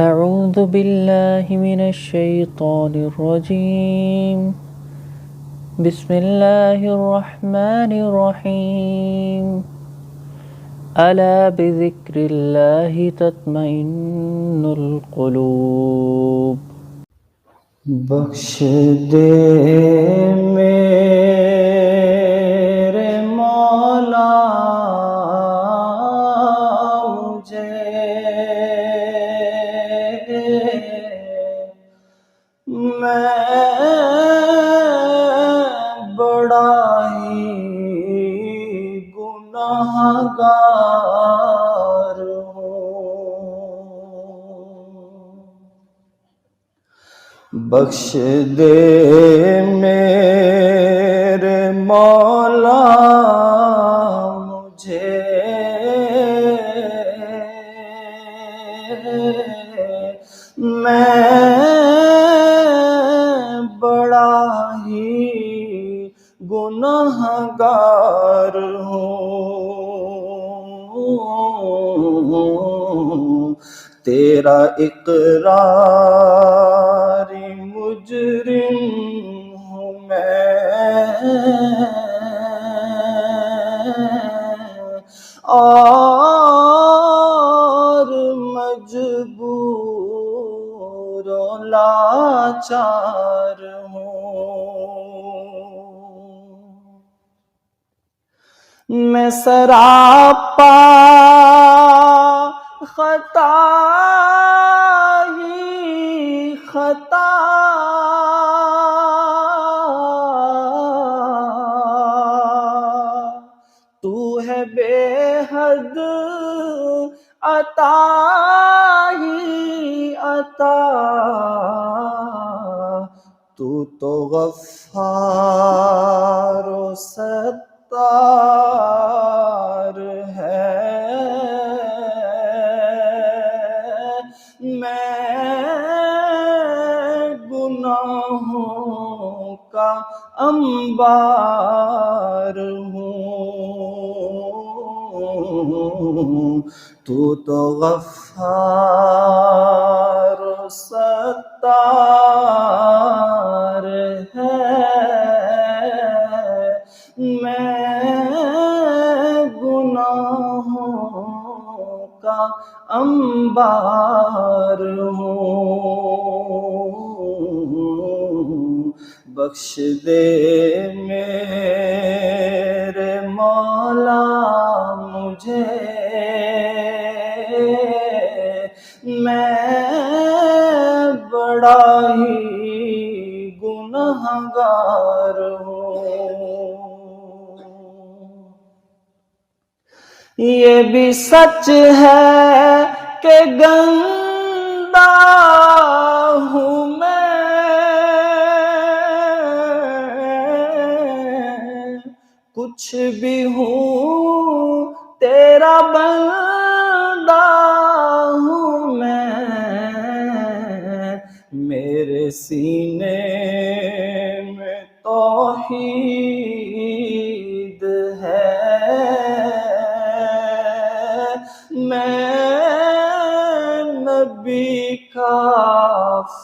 أعوذ بالله من الشيطان الرجيم. بسم الله الرحمن الرحيم. ألا بذكر الله تطمئن القلوب. بخش دے میرے مولا مجھے، میں بڑا ہی گناہگار ہوں، بخش دے میرے مولا مجھے، میں بڑا ہی گناہگار ہوں، تیرا اقراری مجرم ہوں میں، اور مجبور و لاچار ہوں، میں سراپا خطا ہی خطا، تو ہے بے حد عطا ہی عطا، تو غفار و ستار ہے، میں گناہوں کا انبار ہوں، تو غفار و ستار ہے، میں گناہوں کا انبار ہوں، بخش دے میرے مولا مجھے، میں بڑا ہی گناہگار ہوں، یہ بھی سچ ہے کہ گندا ہوں میں، کچھ بھی ہوں تیرا بندہ ہوں میں، میرے سینے میں توحید ہے، میں نبی کا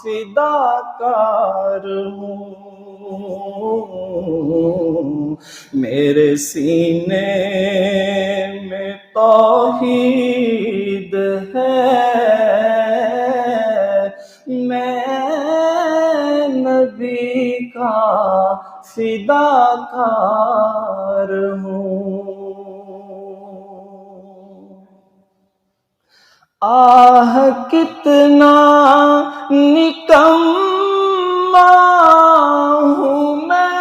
فداکار ہوں، میرے سینے میں توحید ہے، میں نبی کا فداکار ہوں، آہ کتنا نکما ہوں میں،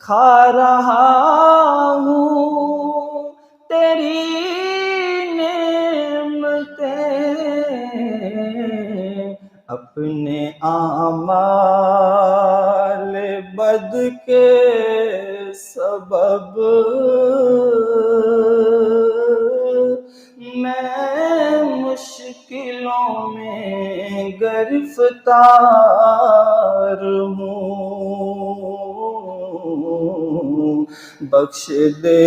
کھا رہا ہوں تیری نعمتیں، اپنے اعمال بد کے سبب میں مشکلوں میں گرفتار ہوں، بخش دے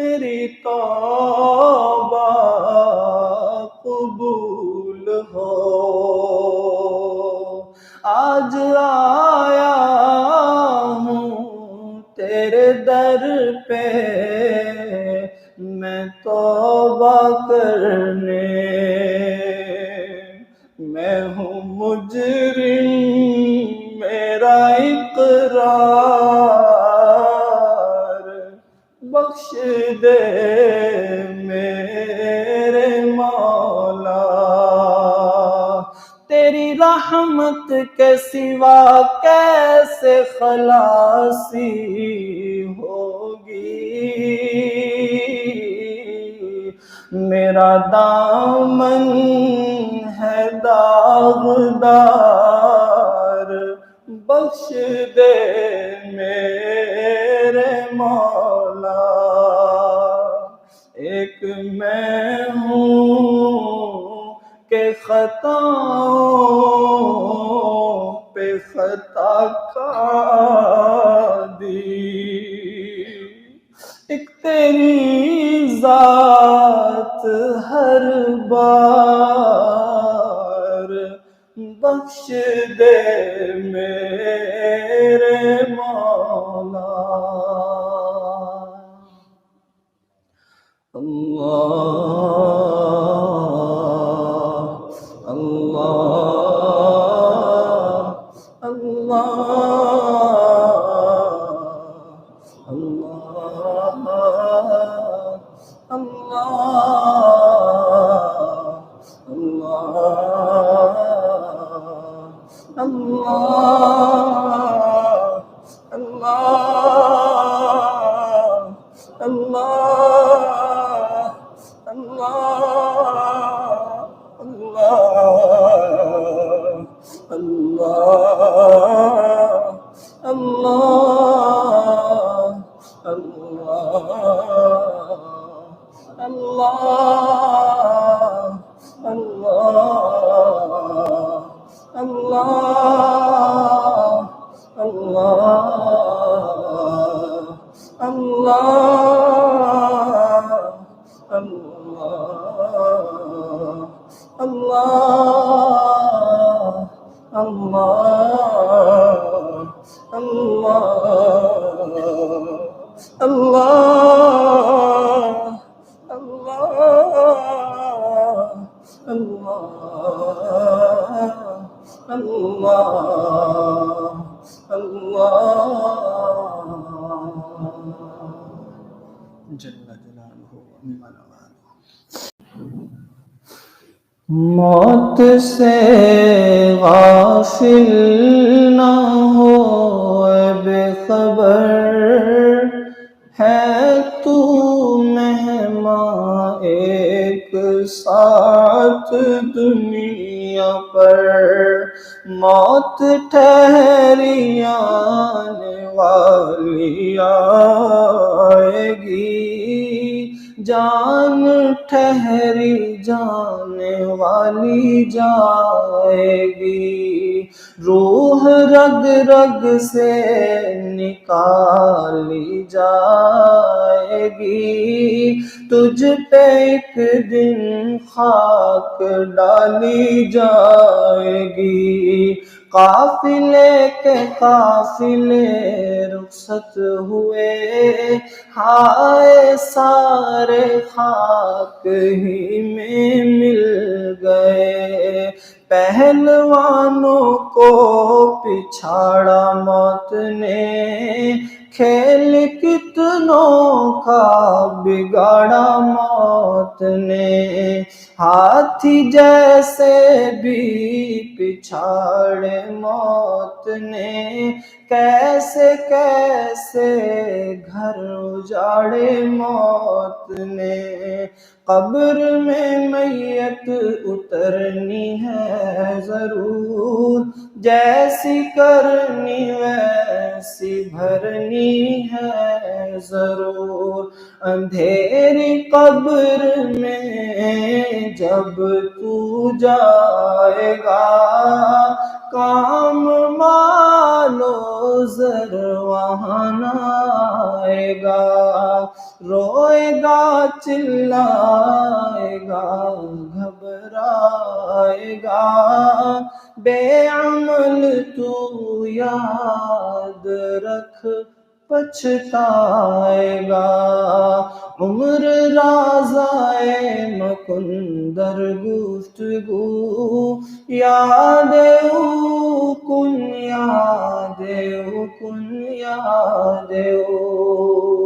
میری توبہ قبول ہو. آج آیا ہوں تیرے در پہ میں توبہ کرنے. میں ہوں مجرم میرا اقرار، بخش دے میرے مولا. تیری رحمت کے سوا کیسے خلاصی ہوگی. میرا دامن ہے داغدار، بخش دے میرے مولا. ایک میں ہوں کہ خطاؤں پہ خطا کھا دی. ایک تیری ذات ہر بار، بخش دے میرے مولا. اللہ اللہ اللہ اللہ اللہ اللہ اللہ موت سے غافل نہ ہو اے بے خبر، ہے تو مہمان ایک ساتھ دنیا پر. موت ٹھہری آنے والی آئے گی، جان ٹھہری جانے والی جائے گی. روح رگ رگ سے نکالی جائے گی، تجھ پہ ایک دن خاک ڈالی جائے گی. قافلے کے قافلے رخصت ہوئے، ہائے سارے خاک ہی میں مل گئے. پہلوانوں کو پچھاڑا موت نے، کھیل کتنوں کا بگاڑا موت نے. ہاتھی جیسے بھی پچھاڑے موت نے، کیسے کیسے گھر اجاڑے موت نے. قبر میں میت اترنی ہے ضرور، جیسی کرنی ویسی بھرنی ہے ضرور. اندھیری قبر میں جب تو جائے گا، کام مالو زر وہاں نہ آئے گا، روئے گا چلائے گا گھبرائے گا، بے عمل تو یاد رکھ پچھتائے گا، عمر رازائے مکن در گفتگو، یاد او کن یاد او کن یاد او